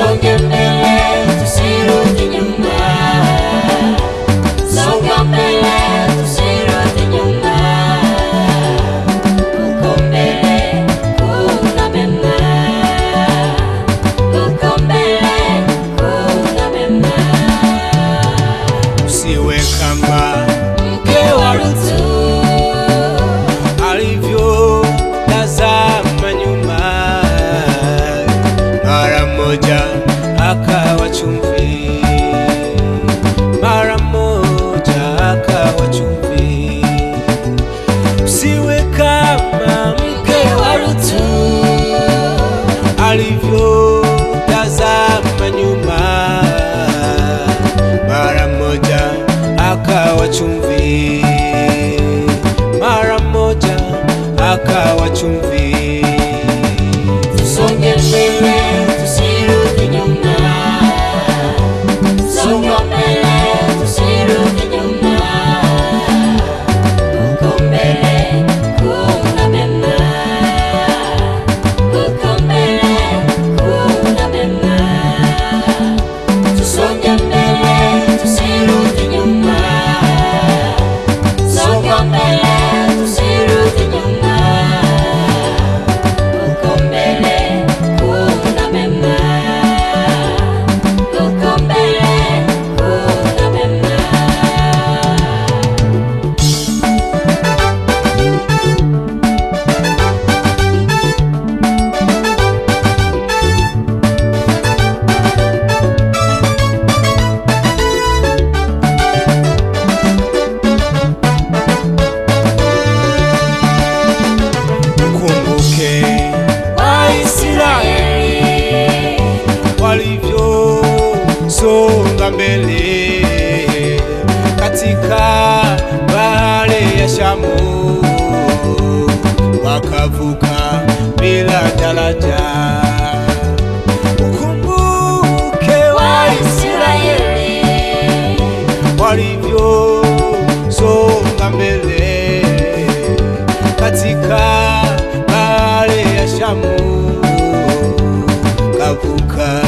tusonge mbele, tusirudi nyuma. Songa mbele, tusirudi nyuma. Uko mbele kuna mema, uko mbele kuna mema. Usiwe kama mke wa Rutu alivyotazama nyuma, mara moja akawa chumvi, mara moja akawa chumvi. Usiwe kama mke wa Rutu alivyotazama nyuma, mara moja akawa chumvi, mara moja akawa chumvi. Tusonge mbele, tusirudi nyuma. Songa mbele, tusirudi nyuma. Uko mbele kuna mema, uko mbele kuna mema. Tusonge mbele, tusirudi nyuma. Songa mbele, tusirudi nyuma. Uko mbele kuna mema, uko mbele kuna mema. Kumbuke Waisraeli walivyosonga mbele katika bahari ya Shamu, wakavuka bila daraja. Ukumbuke Waisraeli walivyosonga mbele katika bahari ya Shamu, kavuka